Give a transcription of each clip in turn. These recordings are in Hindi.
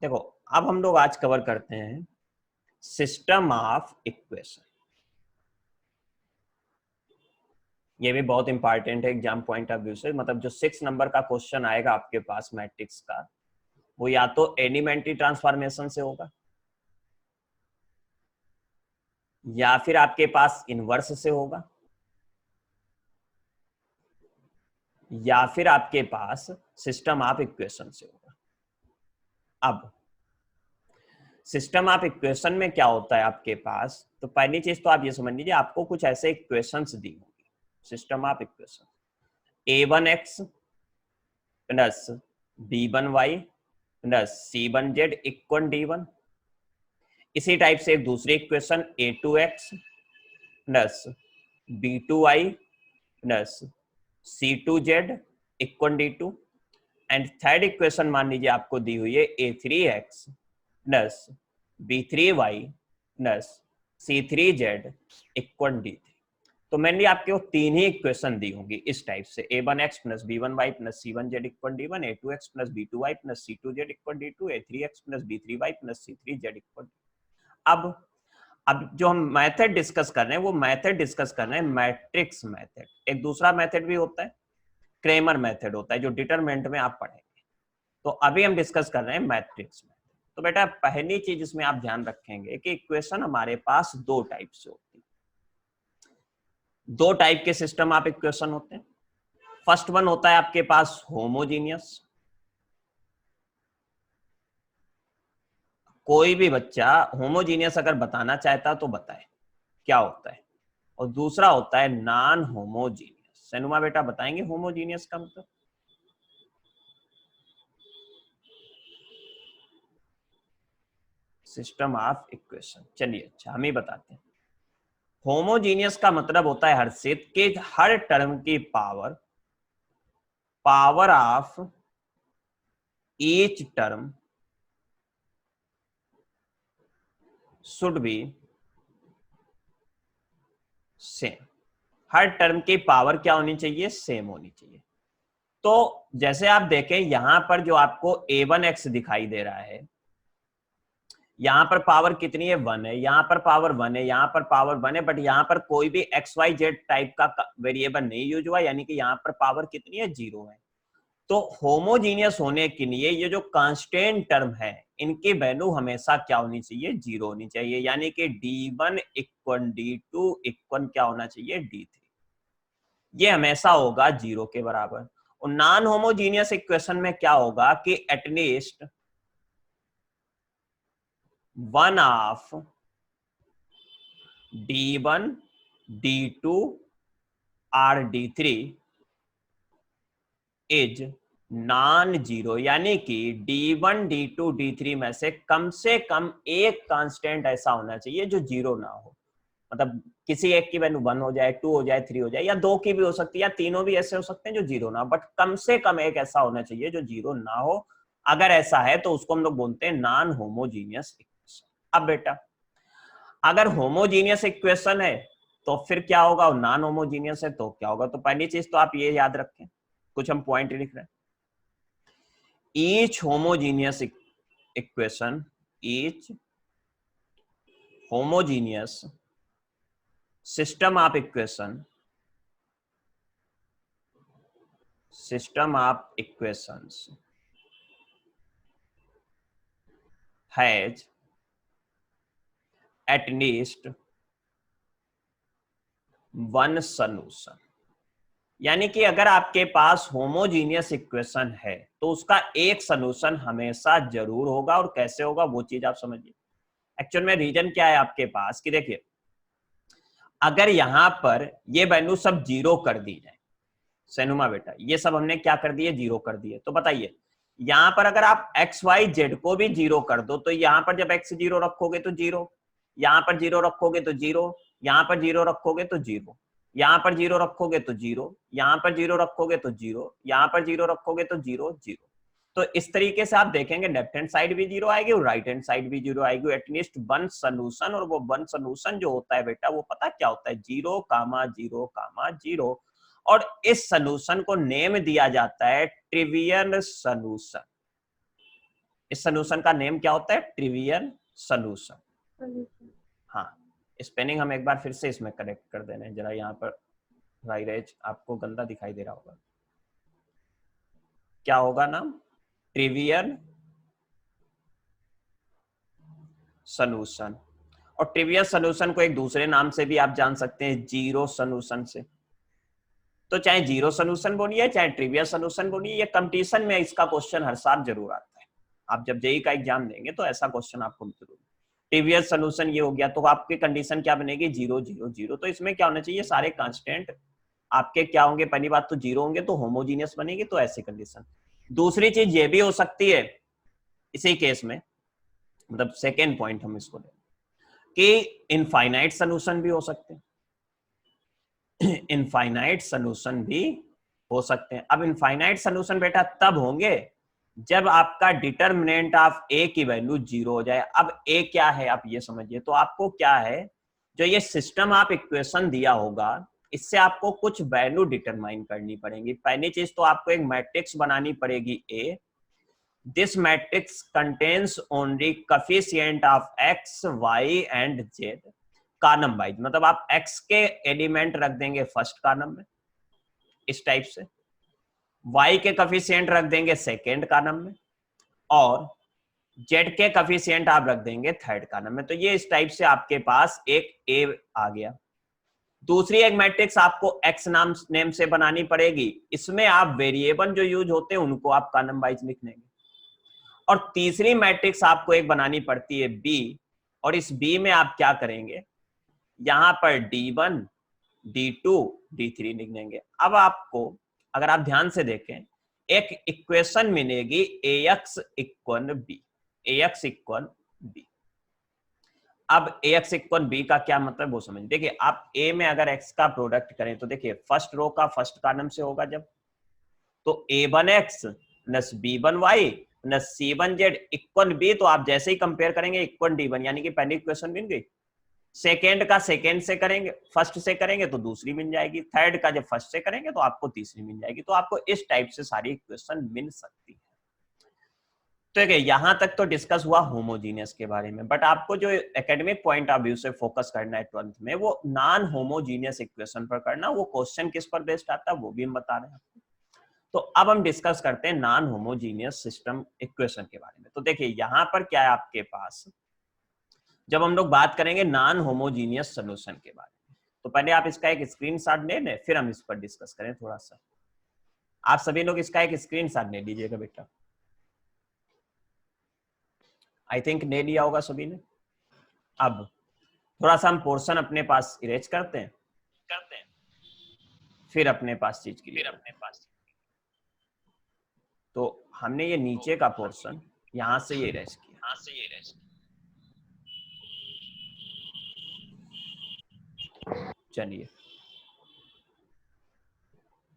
देखो, अब हम लोग आज कवर करते हैं सिस्टम ऑफ इक्वेशन। ये भी बहुत इंपॉर्टेंट है एग्जाम पॉइंट ऑफ व्यू से। मतलब जो 6 नंबर का क्वेश्चन आएगा आपके पास मैट्रिक्स का, वो या तो एलिमेंट्री ट्रांसफॉर्मेशन से होगा, या फिर आपके पास इनवर्स से होगा, या फिर आपके पास सिस्टम ऑफ इक्वेशन से होगा। अब सिस्टम ऑफ इक्वेशन में क्या होता है आपके पास, तो पहली चीज तो आप ये समझ लीजिए, आपको कुछ ऐसे इक्वेशंस दी होंगी। System of equation a1x plus b1y plus c1z equal d1। इसी टाइप से एक दूसरी equation a2x plus b2y plus c2z equal d2। And third equation मान लीजिए आपको दी हुई है a3x plus b3y plus c3z equal d3। तो मेनली आपके वो तीन ही इक्वेशन दी होंगी इस टाइप से, a1x plus b1y plus c1z equal d1, a2x plus b2y plus c2z equal d2, a3x plus b3y plus c3z equal. अब जो हम मेथड डिस्कस कर रहे हैं वो मेथड डिस्कस कर रहे हैं मैट्रिक्स मेथड। एक दूसरा मेथड भी होता है क्रेमर मेथड होता है, जो डिटरमिनेंट में आप पढ़ेंगे। तो अभी हम डिस्कस कर रहे हैं मैट्रिक्स मेथड। तो बेटा पहली चीज इसमें आप ध्यान रखेंगे कि इक्वेशन हमारे पास दो टाइप से होती है। दो टाइप के सिस्टम ऑफ इक्वेशन होते हैं। फर्स्ट वन होता है आपके पास होमोजीनियस। कोई भी बच्चा होमोजीनियस अगर बताना चाहता तो बताए क्या होता है। और दूसरा होता है नॉन होमोजीनियस। सनुमा बेटा बताएंगे होमोजीनियस का मतलब? सिस्टम ऑफ इक्वेशन, चलिए अच्छा हम ही बताते हैं। होमोजीनियस का मतलब होता है हर्षित कि हर टर्म की power of each term should be same. Her term की पावर क्या होनी चाहिए? सेम होनी चाहिए। तो जैसे आप देखें यहां पर जो आपको a1x दिखाई दे रहा है, यहां पर पावर कितनी है? 1 है। यहां पर पावर 1 है, यहां पर पावर 1 है, बट यहां पर कोई भी XYZ टाइप का वेरिएबल नहीं यूज हुआ, यानी कि यहां पर पावर कितनी है? 0 है। तो होमोजीनियस होने के लिए ये जो कांस्टेंट टर्म है इनकी वैल्यू हमेशा क्या होनी चाहिए? 0 होनी चाहिए। यानी कि d1 इक्वल d2 इक्वल क्या होना चाहिए? d3। ये हमेशा होगा 0 के बराबर। और नॉन होमोजीनियस इक्वेशन में क्या होगा कि at least one of d1 d2 और d3 इज नॉन जीरो, यानी कि d1 d2 d3 में से कम एक कांस्टेंट ऐसा होना चाहिए जो जीरो ना हो। मतलब किसी एक की वैल्यू 1 हो जाए, 2 हो जाए, 3 हो जाए, या दो की भी हो सकती है, या तीनों भी ऐसे हो सकते हैं जो जीरो ना हो, बट कम से कम एक ऐसा होना चाहिए जो जीरो ना हो। अगर ऐसा है तो उसको हम लोग बोलते हैं नॉन होमोजीनियस इक्वेशन। अब बेटा अगर होमोजीनियस इक्वेशन है तो फिर क्या होगा, और नॉन होमोजीनियस है तो क्या होगा? तो पहली चीज तो आप ये याद रखें, कुछ हम पॉइंट लिख रहे हैं। each homogeneous equation, each homogeneous system of equation, system of equations has at least one solution। यानी कि अगर आपके पास होमोजीनियस इक्वेशन है तो उसका एक सोल्यूशन हमेशा जरूर होगा। और कैसे होगा वो चीज आप समझिए। एक्चुअल में रीजन क्या है आपके पास कि देखिए, अगर यहां पर ये वैल्यू सब जीरो कर दी जाए, सेनुमा बेटा ये सब हमने क्या कर दिए? जीरो कर दिए। तो बताइए यहां पर अगर आप XYZ को भी जीरो कर दो तो यहां पर जब x जीरो रखोगे तो जीरो, यहां पर जीरो रखोगे तो जीरो, यहां पर जीरो रखोगे तो जीरो, यहां पर जीरो रखोगे तो जीरो, यहां पर जीरो रखोगे तो जीरो, यहां पर जीरो रखोगे तो जीरो जीरो। तो इस तरीके से आप देखेंगे लेफ्ट हैंड साइड भी जीरो आएगी और राइट हैंड साइड भी जीरो आएगी। एटलीस्ट वन सोल्यूशन, और वो वन सोल्यूशन जो होता है बेटा वो पता क्या होता है? Zero comma zero comma zero. और इस सॉल्यूशन को नेम दिया जाता है ट्रिवियल सॉल्यूशन। इस सोल्यूशन का नेम क्या होता है? Trivial solution. हाँ, स्पेलिंग हम एक बार फिर से इसमें करेक्ट कर देना है जरा। यहाँ पर राइरेज आपको गंदा दिखाई दे रहा होगा, क्या होगा नाम? Trivial solution. और ट्रिवियल सोल्यूशन को एक दूसरे नाम से भी आप जान सकते हैं, जीरो सोल्यूशन से। तो चाहे जीरो सोल्यूशन बोलिए चाहे ट्रिवियल सोल्यूशन बोलिए, ये कंपटीशन में इसका क्वेश्चन हर साल जरूर आता है। आप जब जेईई का एग्जाम देंगे तो ऐसा क्वेश्चन आपको जरूर। ट्रिवियल सोल्यूशन ये हो गया, तो आपकी कंडीशन क्या बनेगी? 0 0 0। तो इसमें क्या होना चाहिए? सारे कांस्टेंट आपके क्या होंगे? पहली बात तो जीरो होंगे, तो होमोजीनियस बनेगी, तो ऐसी कंडीशन। दूसरी चीज ये भी हो सकती है इसी केस में, मतलब सेकेंड पॉइंट हम इसको दें कि इनफाइनाइट सोल्यूशन भी हो सकते हैं। इनफाइनाइट सोल्यूशन भी हो सकते हैं। अब इनफाइनाइट सोल्यूशन बेटा तब होंगे जब आपका डिटर्मिनेंट ऑफ ए की वैल्यू 0 हो जाए। अब ए क्या है आप ये समझिए। तो आपको क्या है, जो ये सिस्टम आप इक्वेशन दिया होगा, इससे आपको कुछ वैल्यू डिटरमाइन करनी पड़ेगी। पहली चीज तो आपको एक मैट्रिक्स बनानी पड़ेगी A. This matrix contains only coefficient of X, Y and Z column wise. मतलब आप x के एलिमेंट रख देंगे फर्स्ट कॉलम में इस टाइप से, y के कोफिशिएंट रख देंगे सेकेंड कॉलम में, और z के कोफिशिएंट आप रख देंगे थर्ड कॉलम में। तो ये इस टाइप से आपके पास एक a आ गया। दूसरी एक मैट्रिक्स आपको x नाम नेम से बनानी पड़ेगी, इसमें आप वेरिएबल जो यूज होते हैं उनको आप कॉलम वाइज लिख लेंगे। और तीसरी मैट्रिक्स आपको एक बनानी पड़ती है b, और इस b में आप क्या करेंगे? यहां पर D1, D2, D3 लिख देंगे। अब आपको अगर आप ध्यान से देखें, एक इक्वेशन मिलेगी AX equal B, AX equal B। अब AX इक्वल B का क्या मतलब वो समझ। देखिए आप A में अगर X का प्रोडक्ट करें तो देखिए फर्स्ट रो का फर्स्ट कॉलम से होगा जब, तो A1X plus B1Y plus C1Z equal B। तो आप जैसे ही कंपेयर करेंगे इक्वल D1, यानी कि पहली इक्वेशन मिल गई। सेकेंड का सेकेंड से करेंगे, फर्स्ट से करेंगे तो दूसरी मिल जाएगी, थर्ड का जब फर्स्ट से करेंगे तो आपको तीसरी मिल जाएगी। तो आपको इस टाइप से सारी इक्वेशन मिल सकती है। तो यहां तक तो डिस्कस हुआ होमोजीनियस के बारे में, बट आपको जो एकेडमिक पॉइंट ऑफ व्यू से फोकस करना है 12th में, वो नॉन होमोजीनियस इक्वेशन पर करना। वो क्वेश्चन किस पर बेस्ड आता है वो भी हम बता रहे हैं आपको। तो अब हम डिस्कस करते हैं नॉन होमोजीनियस सिस्टम इक्वेशन के बारे में। तो देखिए यहां पर क्या है आपके पास, जब हम लोग बात करेंगे नॉन होमोजीनियस सॉल्यूशन के बारे में, तो पहले आप इसका एक स्क्रीनशॉट ले लें, फिर हम इस पर डिस्कस करें थोड़ा सा। आप सभी लोग इसका एक स्क्रीनशॉट ले लीजिएगा बेटा। आई थिंक ले लिया होगा सभी ने। अब थोड़ा सा हम पोर्शन अपने पास इरेज करते हैं फिर अपने पास चीज की तो हमने ये नीचे का पोर्शन यहां से ये इरेज किया। चलिए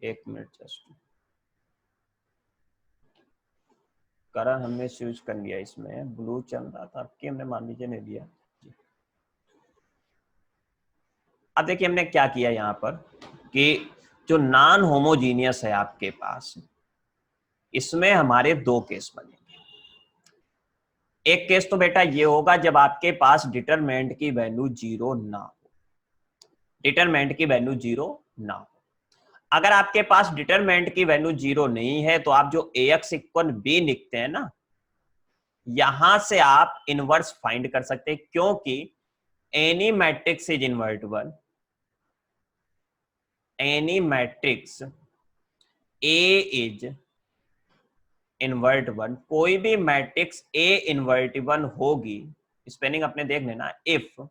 एक मिनट जस्ट, कलर हमने यूज कर लिया, इसमें ब्लू चल रहा था, आपकी हमने मान लीजिए नहीं लिया। अब देखिए हमने क्या किया यहाँ पर कि जो नॉन होमोजीनियस है आपके पास, इसमें हमारे दो केस बनेंगे। एक केस तो बेटा ये होगा जब आपके पास डिटरमिनेंट की वैल्यू 0 ना हो, डिटरमिनेंट की वैल्यू 0 ना हो। अगर आपके पास डिटरमिनेंट की वैल्यू 0 नहीं है तो आप जो AX इक्वल B लिखते हैं ना, यहां से आप इनवर्स फाइंड कर सकते हैं, क्योंकि any matrix is invertible, any matrix A is invertible, कोई भी मैट्रिक्स A इनवर्टिबल होगी, स्पेलिंग अपने देख लेना, if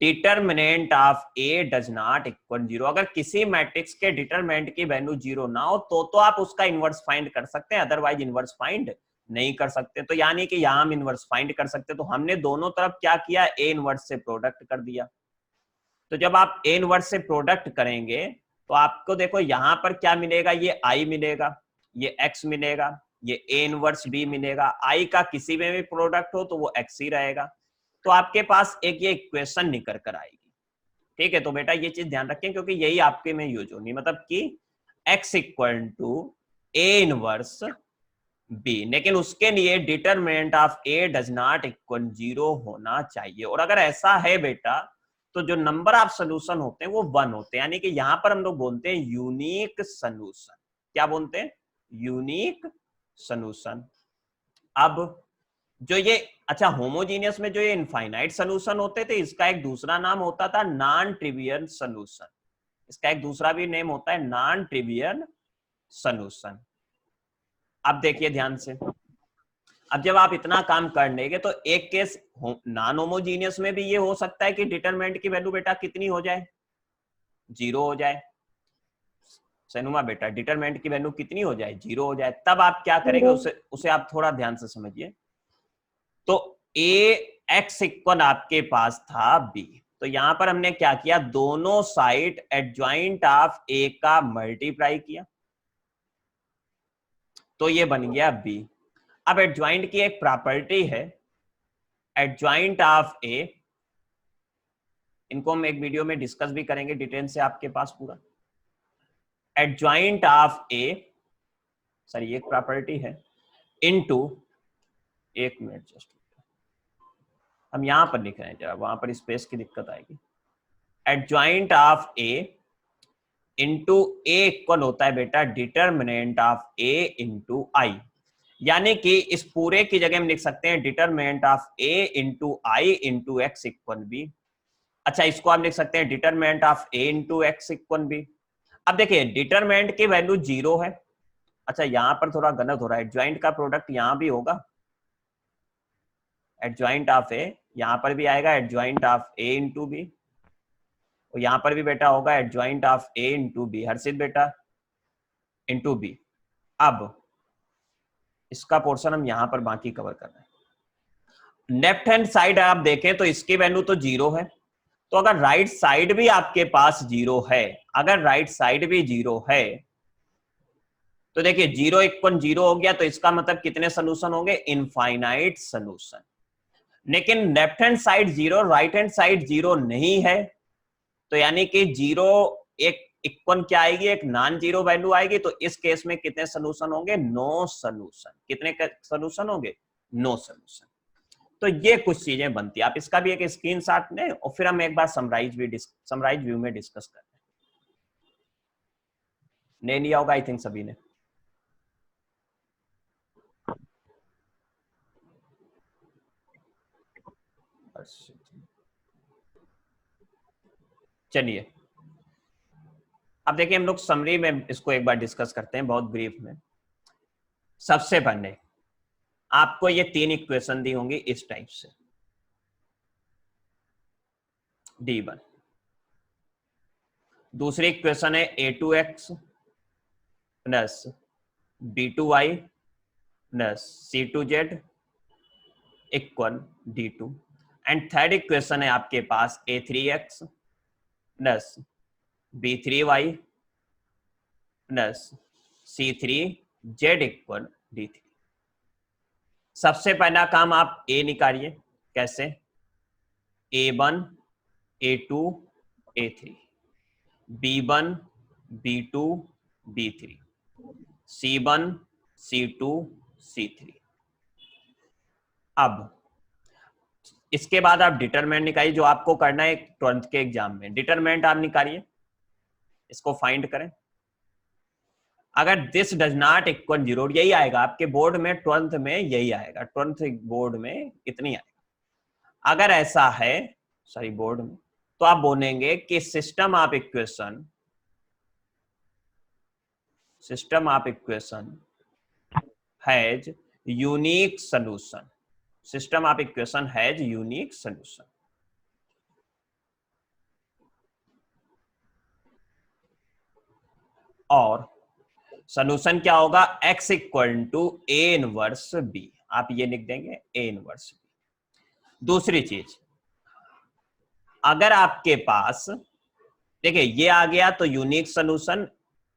determinant of A does not equal 0। अगर किसी मैट्रिक्स के डिटरमिनेंट की वैल्यू 0 ना हो तो आप उसका इनवर्स फाइंड कर सकते हैं, अदरवाइज इनवर्स फाइंड नहीं कर सकते। तो यानी कि यहां हम इनवर्स फाइंड कर सकते, तो हमने दोनों तरफ क्या किया, A इनवर्स से प्रोडक्ट कर दिया। तो जब आप A इनवर्स से प्रोडक्ट करेंगे तो आपको देखो यहां पर क्या मिलेगा, ये I मिलेगा, ये X मिलेगा, ये A इनवर्स B मिलेगा। I का किसी में भी प्रोडक्ट हो तो वो X ही रहेगा। तो आपके पास एक ये इक्वेशन निकल कर आएगी। ठीक है, तो बेटा ये चीज ध्यान रखें क्योंकि यही आपके में यूज होनी, मतलब कि X equal to A inverse B, लेकिन उसके लिए determinant of A does not equal 0 होना चाहिए। और अगर ऐसा है बेटा तो जो नंबर ऑफ सोल्यूशन होते हैं वो 1 होते हैं, यानी कि यहां पर हम लोग बोलते हैं यूनिक सोल्यूशन। क्या बोलते हैं? Unique solution. अब जो ये अच्छा होमोजीनियस में जो ये इनफाइनाइट सोल्यूशन होते थे, इसका एक दूसरा नाम होता था नॉन ट्रिवियल सोल्यूशन। इसका एक दूसरा भी नेम होता है नॉन ट्रिवियल सोल्यूशन। अब देखिए ध्यान से, अब जब आप इतना काम कर लेंगे तो एक केस नॉन होमोजीनियस में भी ये हो सकता है कि डिटरमिनेंट की वैल्यू बेटा कितनी हो जाए? 0 हो जाए। सनुमा बेटा डिटरमिनेंट की वैल्यू कितनी हो जाए? 0 हो जाए। तब आप क्या करेंगे? उसे आप थोड़ा ध्यान से समझिए। तो ए एक्स इक्वल आपके पास था बी, तो यहां पर हमने क्या किया? दोनों साइड एडजॉइंट ऑफ ए का मल्टीप्लाई किया, तो ये बन गया बी। अब एडजॉइंट की एक प्रॉपर्टी है, एडजॉइंट ऑफ ए, इनको हम एक वीडियो में डिस्कस भी करेंगे डिटेल से आपके पास पूरा। एडजॉइंट ऑफ ए, सॉरी एक प्रॉपर्टी है, इनटू, एक मिनट जस्ट, हम यहां पर लिख रहे हैं, जरा वहां पर स्पेस की दिक्कत आएगी। Adjoint of A into A equal होता है बेटा डिटरमिनेंट ऑफ ए इंटू आई, यानी कि इस पूरे की जगह हम लिख सकते हैं determinant of A into I into X equal B. अच्छा, इसको आप लिख सकते हैं determinant of A into X equal B. अब देखिए डिटरमिनेंट की वैल्यू 0 है। अच्छा यहां पर थोड़ा गलत हो रहा है, एडजॉइंट का प्रोडक्ट यहां भी होगा, एडजॉइंट ऑफ ए यहां पर भी आएगा, adjoint of A into B, और यहां पर भी बेटा होगा adjoint of A into B, Harshit बेटा, इंटू बी। अब इसका पोर्शन हम यहां पर बाकी कवर कर रहे हैं। लेफ्ट हैंड साइड आप देखें तो इसकी वैल्यू तो 0 है, तो अगर राइट साइड भी आपके पास 0 है, अगर राइट साइड भी 0 है, तो देखिए 0 इक्वल 0 हो गया, तो इसका मतलब कितने सोल्यूशन होंगे? Infinite solution. लेकिन left hand side 0, right hand side 0 नहीं है, तो यानी कि 0 एक इक्वल क्या आएगी? एक नॉन जीरो वैल्यू आएगी। तो इस केस में कितने सोल्यूशन होंगे? No solution. कितने सोल्यूशन होंगे? No solution. तो ये कुछ चीजें बनती है, आप इसका भी एक स्क्रीनशॉट लें और फिर हम एक बार समराइज व्यू में डिस्कस करते हैं। नहीं लिया होगा आई थिंक सभी ने। चलिए अब देखिए हम लोग समरी में इसको एक बार डिस्कस करते हैं बहुत ब्रीफ में। सबसे पहले आपको ये 3 इक्वेशन दी होंगी इस टाइप से, D1। दूसरी इक्वेशन है A2x plus B2y plus C2z equal D2। And third equation है आपके पास A3x plus B3y plus C3z equal D3। सबसे पहला काम आप A निकालिए, कैसे? A1 A2 A3, B1 B2 B3, C1 C2 C3। अब इसके बाद आप डिटरमिनेंट निकालिए, जो आपको करना है 12th के एग्जाम में। डिटरमिनेंट आप निकालिए, इसको फाइंड करें। अगर दिस डज नॉट इक्वल 0, यही आएगा आपके बोर्ड में 12th में, यही आएगा 12th बोर्ड में, इतनी आएगा। अगर ऐसा है, सॉरी बोर्ड में, तो आप बोलेंगे कि system of equation has unique solution. System of equation has unique solution. और सोल्यूशन क्या होगा? x equal to A inverse B, आप ये लिख देंगे ए इनवर्स बी। दूसरी चीज, अगर आपके पास देखिए ये आ गया तो यूनिक सोल्यूशन,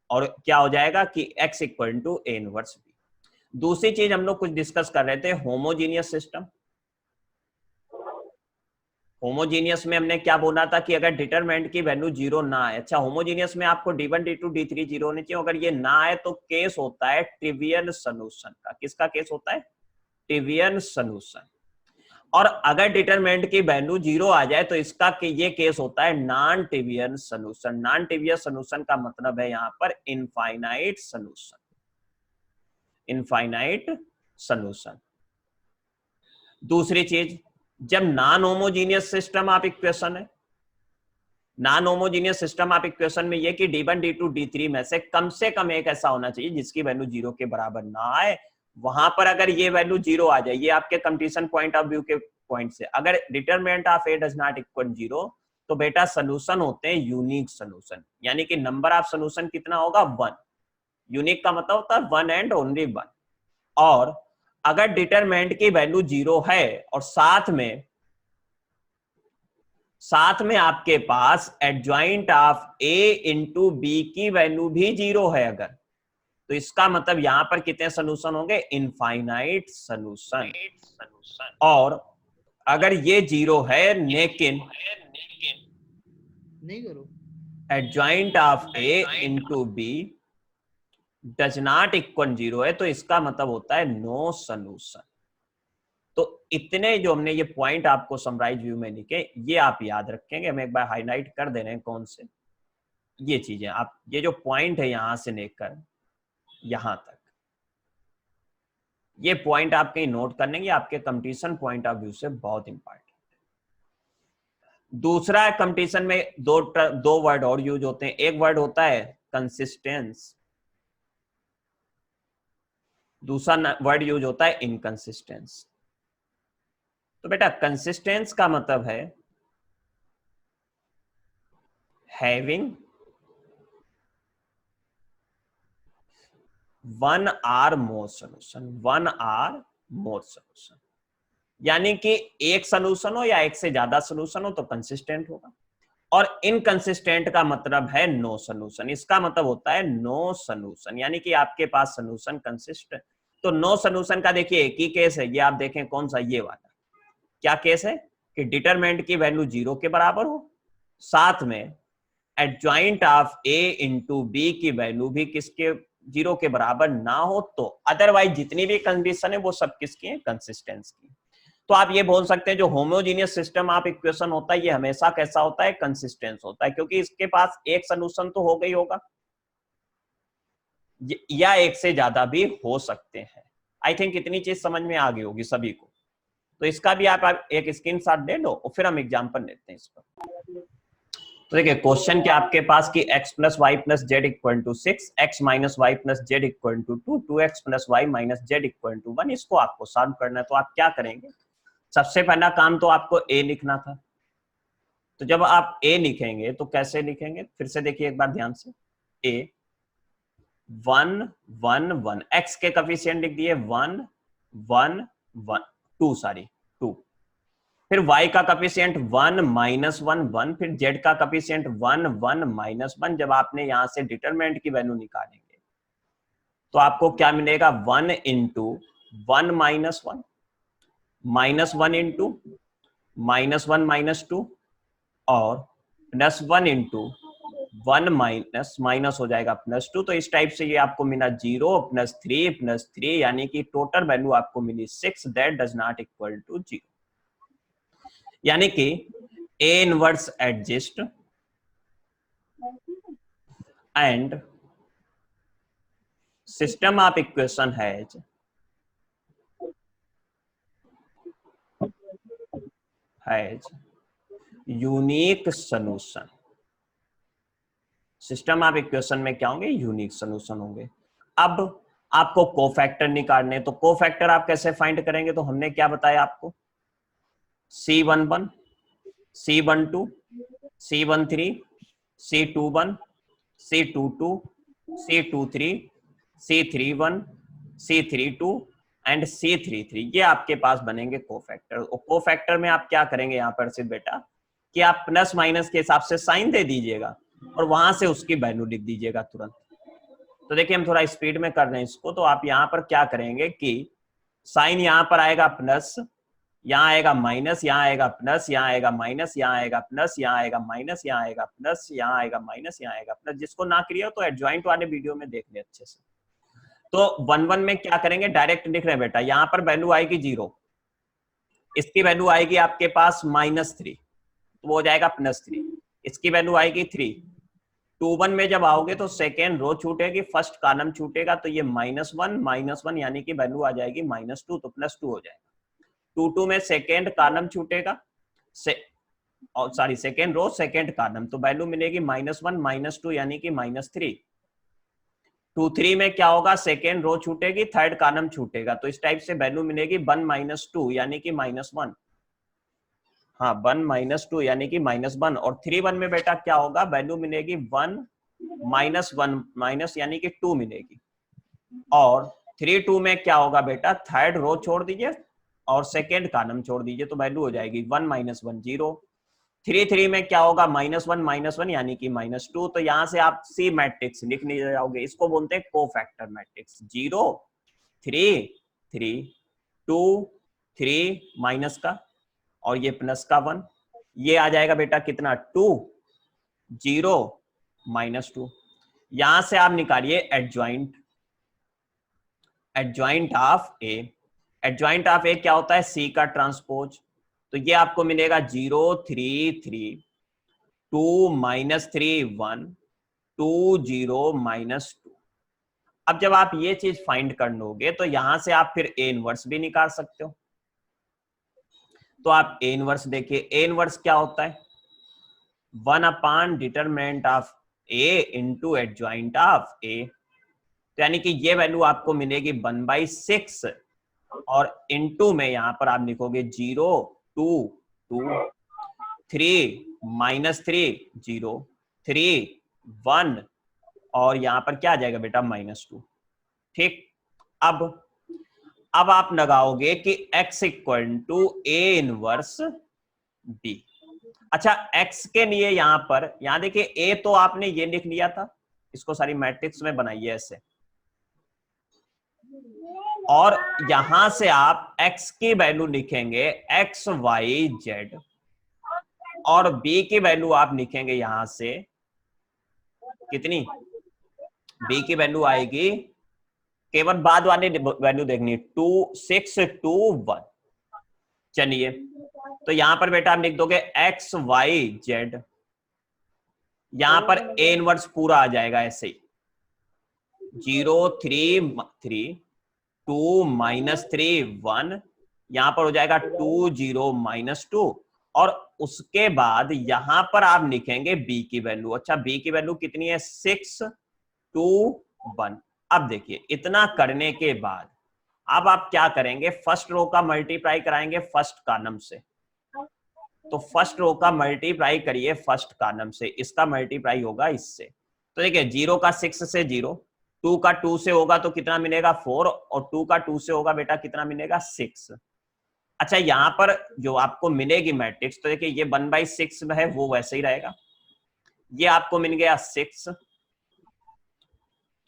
और क्या हो जाएगा कि x equal to A inverse B. दूसरी चीज हम लोग कुछ डिस्कस कर रहे थे, होमोजीनियस सिस्टम। होमोजीनियस में हमने क्या बोला था कि अगर डिटरमिनेंट की वैल्यू जीरो ना आए, अच्छा होमोजीनियस में आपको D1 D2 D3 जीरो होने चाहिए, अगर ये ना आए तो केस होता है ट्रिवियल सॉल्यूशन का। किसका केस होता है? Trivial solution. और अगर डिटरमिनेंट की वैल्यू जीरो आ जाए तो इसका ये केस होता है non trivial solution. Non trivial solution का मतलब है यहाँ पर इनफाइनाइट सॉल्यूशन, इनफाइनाइट सॉल्यूशन। दूसरी चीज, जब non homogeneous system of equation है, non homogeneous system of equation में ये कि D1 D2 D3 में से कम एक ऐसा होना चाहिए जिसकी वैल्यू जीरो के बराबर ना आए। वहां पर अगर ये वैल्यू जीरो आ जाए, ये आपके कंप्लीशन पॉइंट ऑफ व्यू के पॉइंट से, अगर determinant of A does not equal zero, तो बेटा सोल्यूशन होते हैं यूनिक सोल्यूशन, यानी कि नंबर ऑफ सोल्यूशन कितना होगा? 1। यूनिक का मतलब होता है 1 एंड ओनली 1। और अगर डिटरमिनेंट की वैल्यू जीरो है और साथ में आपके पास adjoint of A into B की वैल्यू भी जीरो है अगर, तो इसका मतलब यहां पर कितने सोल्यूशन होंगे? Infinite solution. और अगर ये जीरो है लेकिन नहीं करो adjoint of A into B does not equal zero है, तो इसका मतलब होता है नो सोल्यूशन। तो इतने जो हमने ये पॉइंट आपको समराइज व्यू में लिखे, ये आप याद रखेंगे। हम एक बार हाईलाइट कर दे रहे हैं कौन से ये चीजें। आप ये जो पॉइंट है यहां से लेकर यहां तक, ये पॉइंट आप कहीं नोट कर लेंगे, आपके कंपटीशन पॉइंट ऑफ व्यू से बहुत इंपॉर्टेंट। दूसरा, कंपटीशन में दो वर्ड और यूज होते हैं। एक वर्ड होता है कंसिस्टेंस, दूसरा वर्ड यूज होता है इनकंसिस्टेंस। तो बेटा कंसिस्टेंस का मतलब है having one or more solution, one or more solution, यानी कि एक सोल्यूशन हो या एक से ज्यादा सोल्यूशन हो तो कंसिस्टेंट होगा। और इनकंसिस्टेंट का मतलब है नो सोल्यूशन। इसका मतलब होता है नो सोल्यूशन, यानी कि आपके पास सोल्यूशन कंसिस्टेंट। तो नो सोल्यूशन का देखिए एक ही केस है, ये आप देखें कौन सा, ये वाला। क्या केस है? कि डिटरमिनेंट की वैल्यू जीरो के बराबर हो, साथ में adjoint of A into B की वैल्यू भी किसके? जीरो के बराबर ना हो। तो अदरवाइज जितनी भी कंडीशन है वो सब किसकी है? कंसिस्टेंस की। तो आप ये बोल सकते हैं जो होमोजीनियस सिस्टम ऑफ इक्वेशन होता है ये हमेशा कैसा होता है? कंसिस्टेंस होता है, क्योंकि इसके पास एक सोल्यूशन तो हो गई होगा या एक से ज्यादा भी हो सकते हैं। आई थिंक इतनी चीज समझ में आ गई होगी सभी को। तो इसका भी आप एक स्क्रीनशॉट ले लो और फिर हम एग्जांपल लेते हैं इस पर। तो देखिए क्वेश्चन क्या आपके पास कि x plus Y plus Z equal to 6, x minus Y plus Z equal to 2, 2x plus Y minus Z equal to 1। इसको आपको सॉल्व करना है। तो आप क्या करेंगे? सबसे पहला काम तो आपको a लिखना था। तो जब आप a लिखेंगे तो कैसे लिखेंगे? फिर से देखिए एक बार ध्यान से। a 1 1 1, x के कोफिशिएंट लिख दिए 1 1 1 2 सॉरी 2। फिर y का कोफिशिएंट 1 माइनस 1 1, फिर z का कोफिशिएंट 1 1 माइनस 1। जब आपने यहां से डिटरमिनेंट की वैल्यू निकालेंगे तो आपको क्या मिलेगा? 1 into 1 minus 1 minus 1 into minus 1 minus 2 और प्लस 1 इंटू 1 माइनस माइनस हो जाएगा प्लस 2। तो इस टाइप से ये आपको मिला 0 प्लस 3 प्लस 3, यानी कि टोटल वैल्यू आपको मिली 6 that does not equal to 0। यानी कि A inverse adjust and system of equation has unique solution. System of equation में क्या होंगे? यूनिक सॉल्यूशन होंगे। अब आपको कोफैक्टर निकालने, तो कोफैक्टर आप कैसे फाइंड करेंगे? तो हमने क्या बताया आपको? C11 C12 C13 C21 C22 C23 C31 C32 and C33, ये आपके पास बनेंगे कोफैक्टर। और कोफैक्टर में आप क्या करेंगे यहाँ पर से बेटा कि आप प्लस माइनस के हिसाब से साइन दे दीजिएगा और वहां से उसकी वैल्यू लिख दीजिएगा तुरंत। तो देखिए हम थोड़ा स्पीड में कर रहे हैं इसको। तो आप यहाँ पर क्या करेंगे कि साइन यहाँ पर आएगा प्लस, यहाँ आएगा माइनस, यहाँ आएगा प्लस, यहाँ आएगा माइनस, यहाँ आएगा प्लस, यहाँ आएगा माइनस, यहाँ आएगा प्लस, यहाँ आएगा माइनस, यहाँ आएगा प्लस। जिसको ना क्लियर तो एडजॉइंट वाले वीडियो में देख ले अच्छे से। तो 1 1 में क्या करेंगे, डायरेक्ट लिख रहे हैं बेटा, यहाँ पर वैल्यू आएगी 0, इसकी वैल्यू आएगी आपके पास -3, तो वो हो जाएगा +3, इसकी वैल्यू आएगी 3। 2 1 में जब आओगे तो सेकेंड रो छूटेगी, फर्स्ट कॉलम छूटेगा, तो ये -1 यानी कि वैल्यू आ जाएगी -2, तो +2 हो जाएगा। 2 2 में सेकेंड कॉलम छूटेगा, और sorry second row second column, तो वैल्यू मिलेगी -1 -2 यानी कि -3। 2 3 में क्या होगा, सेकेंड रो छूटेगी, थर्ड कॉलम छूटेगा, तो इस टाइप से वैल्यू मिलेगी 1 -2 यानी कि -1। हाँ 1 -2 यानी कि -1। और 3 1 में बेटा क्या होगा, वैल्यू मिलेगी 1 -1 माइनस यानी कि 2 मिलेगी। और 3 2 में क्या होगा बेटा, थर्ड रो छोड़ दीजिए और सेकेंड कॉलम छोड़ दीजिए, तो वैल्यू हो जाएगी 1 -1 0। 3 3 में क्या होगा, -1 यानी कि -2। तो यहां से आप सी मैट्रिक्स लिख नहीं जाओगे, इसको बोलते हैं कोफैक्टर मैट्रिक्स। 0 3 3 2 3 माइनस का और ये प्लस का 1, ये आ जाएगा बेटा कितना 2 0 -2। यहां से आप निकालिए adjoint, adjoint of A. Adjoint of A क्या होता है, सी का ट्रांसपोज। तो ये आपको मिलेगा 0 3 3 2 -3 1 2 0 -2। अब जब आप ये चीज फाइंड कर लोगे तो यहां से आप फिर ए इनवर्स भी निकाल सकते हो। तो आप ए इनवर्स देखिए, ए इनवर्स क्या होता है, 1 determinant of A into adjoint of A. तो यानी कि ये वैल्यू आपको मिलेगी 1/6 और इनटू में यहां पर आप लिखोगे 0 2 2 3 -3 0 3 1 और यहां पर क्या आ जाएगा बेटा -2। ठीक, अब आप लगाओगे कि x equal to A inverse b। अच्छा x के लिए यहां पर, यहां देखिए a तो आपने ये लिख लिया था, इसको सारी मैट्रिक्स में बनाइए ऐसे, और यहां से आप x की वैल्यू लिखेंगे x y z और b की वैल्यू आप लिखेंगे यहां से कितनी, b की वैल्यू आएगी, केवल बाद वाली वैल्यू देखनी है 2 6 2 1। चलिए तो यहां पर बेटा आप लिख दोगे x y z, यहां पर a इनवर्स पूरा आ जाएगा ऐसे ही 0 3 3 2 -3 1, यहां पर हो जाएगा 2 0 -2 और उसके बाद यहां पर आप लिखेंगे b की वैल्यू। अच्छा b की वैल्यू कितनी है, 6 2 1। अब देखिए इतना करने के बाद अब आप क्या करेंगे, फर्स्ट रो का मल्टीप्लाई कराएंगे फर्स्ट कॉलम से। तो फर्स्ट रो का मल्टीप्लाई करिए फर्स्ट कॉलम से, इसका मल्टीप्लाई होगा इससे। तो देखिए 0 का 6 से 0, 2 का 2 से होगा तो कितना मिलेगा 4 और 2 का 2 से होगा बेटा कितना मिलेगा 6। अच्छा यहां पर जो आपको मिलेगी मैट्रिक्स, तो देखिए ये 1/6 है वो वैसे ही रहेगा, ये आपको मिल गया 6।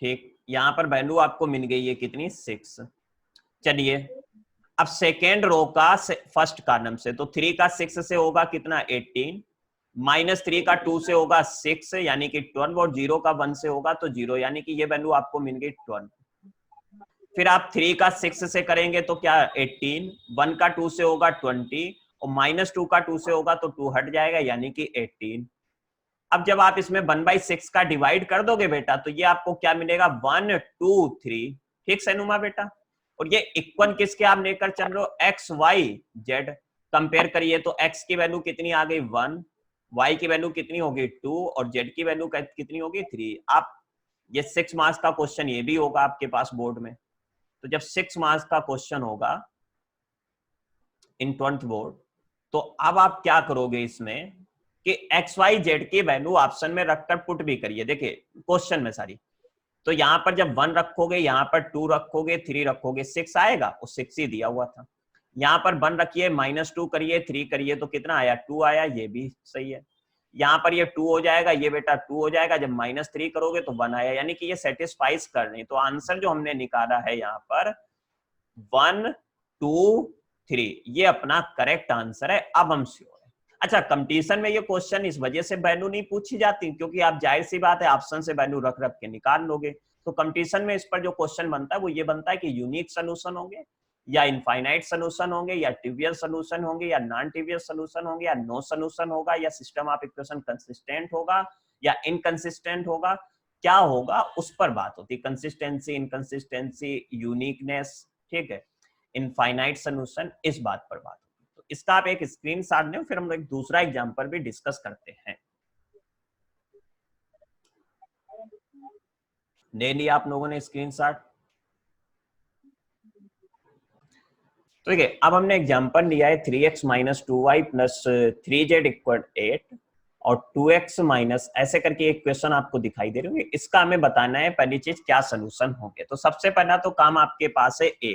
ठीक, यहां पर वैल्यू आपको मिल गई है कितनी 6। चलिए अब सेकेंड रो का फर्स्ट कॉलम से, तो 3 का 6 से होगा कितना 18, -3 का 2 से होगा 6 यानी कि 12 और 0 का 1 से होगा तो 0 यानी कि ये वैल्यू आपको मिल गई 12। फिर आप 3 का 6 से करेंगे तो क्या 18, 1 का 2 से होगा 20 और -2 का 2 से होगा तो 2 हट जाएगा यानी कि 18। अब जब आप इसमें 1/6 का डिवाइड कर दोगे बेटा तो ये आपको क्या मिलेगा 1 2 3। ठीक है नुमा बेटा, और ये इक्वल किसके आप लेकर चल रहे हो, एक्स वाई जेड। कंपेयर करिए तो x की वैल्यू कितनी आ गई 1, y की वैल्यू कितनी होगी 2 और z की वैल्यू कितनी होगी 3। आप ये 6 मार्क्स का क्वेश्चन ये भी होगा आपके पास बोर्ड में। तो जब 6 मार्क्स का क्वेश्चन होगा इन 12th बोर्ड, तो अब आप क्या करोगे इसमें कि एक्स वाई जेड की वैल्यू ऑप्शन में रखकर पुट भी करिए। देखिए क्वेश्चन में सारी, तो यहां पर जब 1 रखोगे, यहां पर 2 रखोगे, 3 रखोगे, 6 आएगा, और 6 ही दिया हुआ था। यहां पर 1 रखिए, -2 करिए, 3 करिए तो कितना आया 2 आया, ये भी सही है। यहां पर ये 2 हो जाएगा, ये बेटा 2 हो जाएगा, जब -3 करोगे तो 1 आया, यानी कि ये सेटिस्फाइज कर रही। तो आंसर जो हमने निकाला है यहाँ पर 1 2 3, ये अपना करेक्ट आंसर है। अब हम श्योर है। अच्छा, कंपटीशन में ये क्वेश्चन इस वजह से वैल्यू नहीं पूछी जाती क्योंकि आप जाहिर सी बात है ऑप्शन से वैल्यू रख रख के निकाल लोगे। तो कंपटीशन में इस पर जो क्वेश्चन बनता है वो ये बनता है कि यूनिक सोल्यूशन होंगे या इनफाइनाइट सोल्यूशन होंगे या ट्रिवियल सोल्यूशन होंगे या नॉन ट्रिवियल सोल्यूशन होंगे या नो सोल्यूशन होगा या सिस्टम ऑफ इक्वेशन कंसिस्टेंट होगा या इनकंसिस्टेंट होगा, क्या होगा उस पर बात होती है। कंसिस्टेंसी, इनकंसिस्टेंसी, यूनिकनेस, ठीक है, इनफाइनाइट सोल्यूशन, इस बात पर बात होती है। तो इसका आप एक स्क्रीनशॉट लें, फिर हम एक दूसरा एग्जांपल भी डिस्कस करते हैं। ले लिया आप लोगों ने स्क्रीनशॉट? तो ठीक है, अब हमने एग्जांपल लिया है 3x minus 2y plus 3z equal 8 और 2x माइनस ऐसे करके एक क्वेश्चन आपको दिखाई दे रही है। इसका हमें बताना है पहली चीज क्या सोल्यूशन होंगे। तो सबसे पहला तो काम आपके पास है a।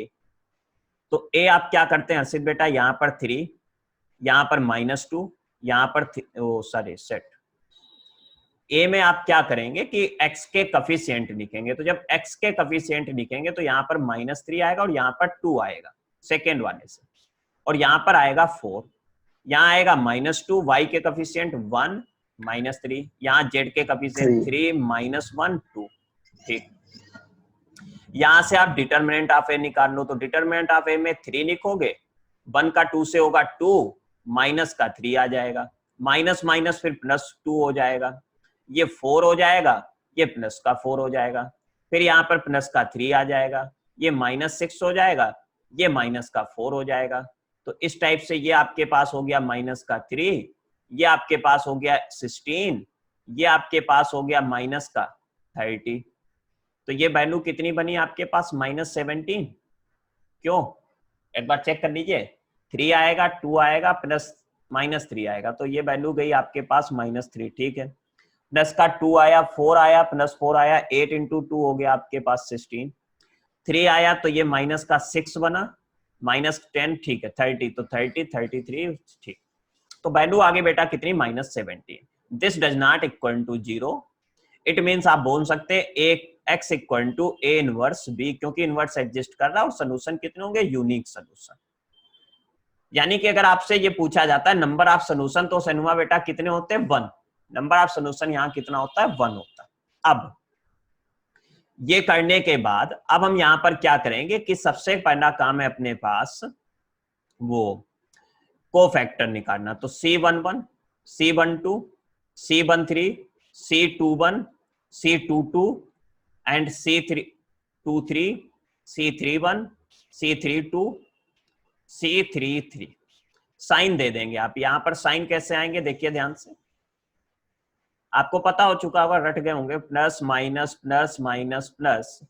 तो a आप क्या करते हैं हर्षित बेटा, यहाँ पर 3, यहाँ पर -2, यहाँ पर सॉरी सेट a में आप क्या करेंगे कि x के कफिशिएंट लिखेंगे। तो जब x के कफिशिएंट लिखेंगे तो यहाँ पर -3 आएगा और यहाँ पर 2 आएगा सेकेंड वाले से, और यहाँ पर आएगा 4, यहाँ आएगा -2, y के कफिशिएंट 1 -3, यहाँ z के कफिशिएंट 3 -1 2, ठीक। यहाँ से आप डिटरमिनेंट ऑफ ए निकाल लो। तो डिटरमिनेंट ऑफ ए में 3 लिखोगे, 1 का 2 से होगा 2, माइनस का 3 आ जाएगा, माइनस माइनस फिर +2 हो जाएगा, ये 4 हो जाएगा, ये प्लस का 4 हो जाएगा, फिर यहाँ पर प्लस का 3 आ जाएगा, ये -6 हो जाएगा, ये माइनस का 4 हो जाएगा। तो इस टाइप से ये आपके पास हो गया माइनस का 3, ये आपके पास हो गया 16, ये आपके पास हो गया माइनस का 30। तो ये वैल्यू कितनी बनी आपके पास, -17। क्यों, एक बार चेक कर लीजिए, 3 आएगा, 2 आएगा, प्लस -3 आएगा, तो ये वैल्यू गई आपके पास -3, ठीक है। प्लस का 2 आया, 4 आया, प्लस 4 आया, 8 इंटू 2 हो गया आपके पास 16, 3 आया तो ये माइनस का 6 बना, -10, ठीक है, 30, तो 30, 33, ठीक। तो वैल्यू आगे बेटा कितनी, -17। This does not equal to 0। It means आप बोल सकते हैं एक x equal to A inverse b, क्योंकि इनवर्स एग्जिस्ट कर रहा है और सोल्यूशन कितने होंगे, यूनिक सोल्यूशन। यानी कि अगर आपसे ये पूछा जाता है नंबर ऑफ सोल्यूशन, तो सनुमा बेटा कितने होते हैं, 1। नंबर ऑफ सोल्यूशन यहाँ कितना होता है, 1 होता है। अब ये करने के बाद अब हम यहाँ पर क्या करेंगे कि सबसे पहला काम है अपने पास वो कोफैक्टर निकालना। तो C11, C12, C13, C21, C22 and C23, C31, C32, C33 sign दे देंगे आप। यहां पर साइन कैसे आएंगे देखिए ध्यान से, आपको पता हो चुका होगा, रट गए होंगे, plus minus plus minus plus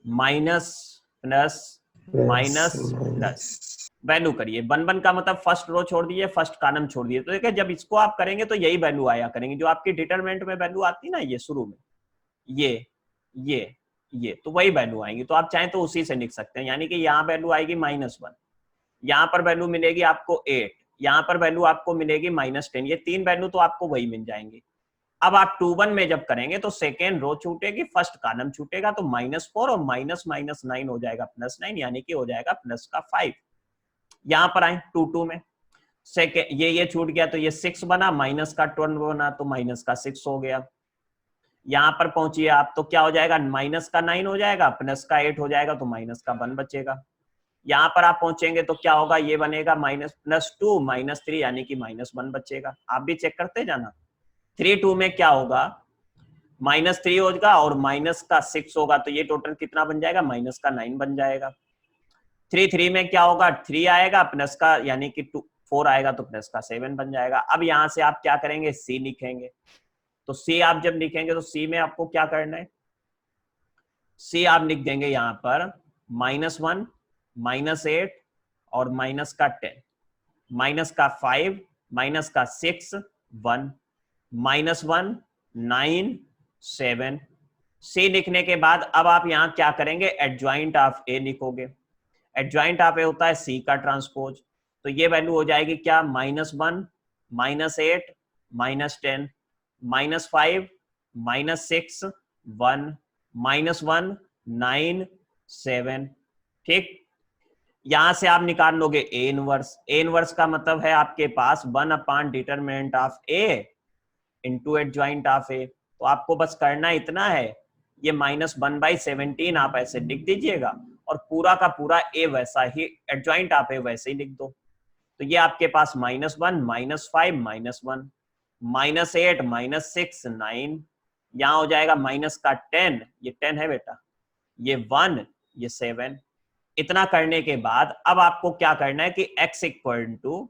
minus plus minus plus. Value करिए, 1 का मतलब फर्स्ट रो छोड़ दिए, फर्स्ट कॉलम छोड़ दिए। तो देखिए जब इसको आप करेंगे तो यही वैल्यू आया करेंगे जो आपकी डिटरमिनेंट में वैल्यू आती है ना, ये शुरू में ये तो वही वैल्यू आएंगी। तो आप चाहें तो उसी से लिख सकते हैं, यानी कि यहाँ वैल्यू आएगी -1, यहाँ पर वैल्यू मिलेगी आपको 8, यहाँ पर वैल्यू आपको मिलेगी -10, ये 3 वैल्यू तो आपको वही मिल जाएंगी। अब आप 2-1 में जब करेंगे तो सेकेंड रो छूटेगी, फर्स्ट कॉलम छूटेगा, तो -4 और -9 हो जाएगा +9, यानी कि हो जाएगा प्लस का 5। यहाँ पर आए 2-2 में, सेकेंड ये छूट गया तो ये 6 बना, माइनस का 12 बना तो माइनस का 6 हो गया। यहाँ पर पहुंचिए आप तो क्या हो जाएगा, माइनस का 9 हो जाएगा, प्लस का 8 हो जाएगा, तो माइनस का 1 बचेगा। यहाँ पर आप पहुंचेंगे तो क्या होगा, ये बनेगा -+2 -3, यानी कि -1 बचेगा। आप भी चेक करते जाना। 3-2 में क्या होगा, -3 होगा और माइनस का 6 होगा, तो ये टोटल कितना बन जाएगा, माइनस का 9 बन जाएगा। 3-3 में क्या होगा, 3 आएगा प्लस का, यानी कि 4 आएगा तो प्लस का 7 बन जाएगा। अब यहाँ से आप क्या करेंगे, C लिखेंगे। तो C आप जब लिखेंगे तो C में आपको क्या करना है, C आप लिख देंगे यहाँ पर -1, -8 और माइनस का 10, माइनस का 5, माइनस का 6, 1, -1, 9, 7। C लिखने के बाद अब आप यहाँ क्या करेंगे, एडजॉइंट ऑफ A लिखोगे। एडजॉइंट ऑफ A होता है C का ट्रांसपोज, तो ये वैल्यू हो जाएगी क्या, -1, -8, -10, -5, -6, 1, -1, 9, 7, ठीक। यहां से आप निकाल लोगे ए इनवर्स। ए इनवर्स का मतलब है आपके पास one by determinant of A into adjoint of A. तो आपको बस करना इतना है, ये -1/17 आप ऐसे लिख दीजिएगा और पूरा का पूरा ए वैसा ही, एडजॉइंट ऑफ ए वैसे ही लिख दो। तो ये आपके पास -1 -5 -1 -8 -6 9, यहाँ हो जाएगा माइनस का 10, ये 10 है बेटा, ये 1, ये 7। इतना करने के बाद अब आपको क्या करना है कि x equal to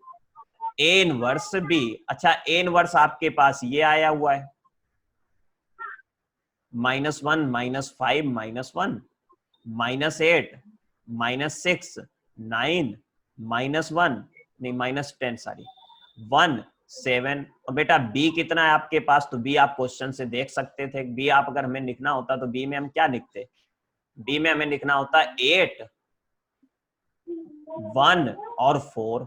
A inverse B. अच्छा, ए इनवर्स आपके पास ये आया हुआ है, -1 -5 -1 -8 -6 9 -1 नहीं -10 सॉरी 1 7। और बेटा बी कितना है आपके पास, तो बी आप क्वेश्चन से देख सकते थे। बी आप अगर हमें लिखना होता तो बी में हम क्या लिखते, बी में हमें लिखना होता 8 1 और 4।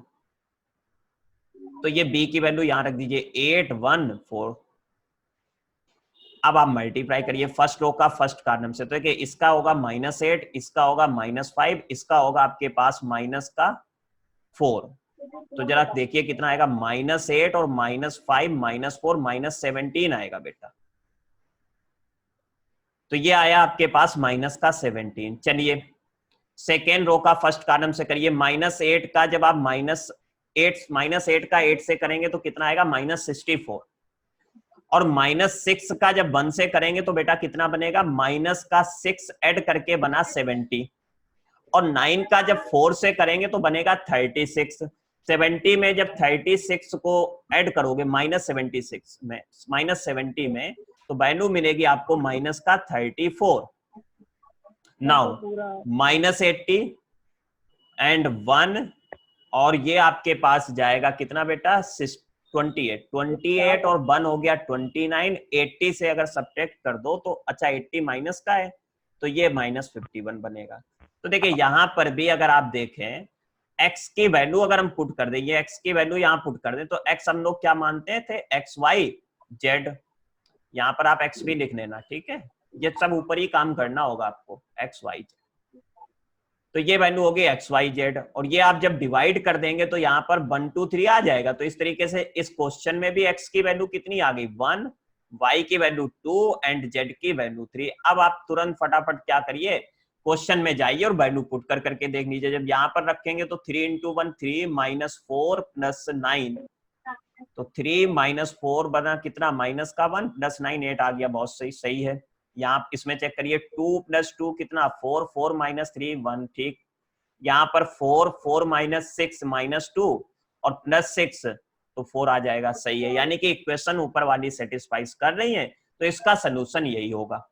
तो ये बी की वैल्यू यहां रख दीजिए 8 1 4। अब आप मल्टीप्लाई करिए फर्स्ट रो का फर्स्ट कॉलम से, तो कि इसका होगा -8, इसका होगा -5, इसका होगा आपके पास -4। तो जरा देखिए कितना आएगा, -8 और -5 -4 -17 आएगा बेटा। तो ये आया आपके पास -17। चलिए सेकेंड रो का फर्स्ट कॉलम से करिए। -8 का जब आप -8 का 8 से करेंगे तो कितना आएगा, -64। और -6 का जब 1 से करेंगे तो बेटा कितना बनेगा, -6 ऐड करके बना 70। और 9 का जब 4 से करेंगे तो बनेगा 36। 70 में जब 36 को ऐड करोगे -76 में, -70 में, तो वैल्यू मिलेगी आपको -34। नाउ -80 एंड 1, और ये आपके पास जाएगा कितना बेटा, 28 और 1 हो गया 29। 80 से अगर सब्ट्रैक्ट कर दो तो अच्छा 80 माइनस का है तो ये -51 बनेगा। तो देखिए यहां पर भी अगर आप देखें x की वैल्यू अगर हम पुट कर दें, ये x की वैल्यू यहां पुट कर दें, तो x हम लोग क्या मानते थे, XYZ। यहां पर आप x भी लिख लेना, ठीक है, ये सब ऊपर ही काम करना होगा आपको, XYZ। तो ये वैल्यू होगी XYZ, और ये आप जब डिवाइड कर देंगे तो यहाँ पर 1 2 3 आ जाएगा। तो इस तरीके से इस क्वेश्चन में भी x की वैल्यू कितनी आ गई, 1, y की वैल्यू 2 एंड z की वैल्यू 3। अब आप तुरंत फटाफट क्या करिए, क्वेश्चन में जाइए और वैल्यू पुट कर करके देख लीजिए। जब यहाँ पर रखेंगे तो 3 × 1 3 -4 + 9, तो 3 - 4 बना कितना, -1 + 9 8 आ गया, बहुत सही, सही है। यहाँ इसमें चेक करिए 2 + 2 कितना, 4 4 - 3 1, ठीक। यहाँ पर 4 4 - 6 -2 और +6 तो 4 आ जाएगा, सही है। यानी कि इक्वेशन ऊपर वाली सेटिस्फाइज कर रही है, तो इसका सोल्यूशन यही होगा।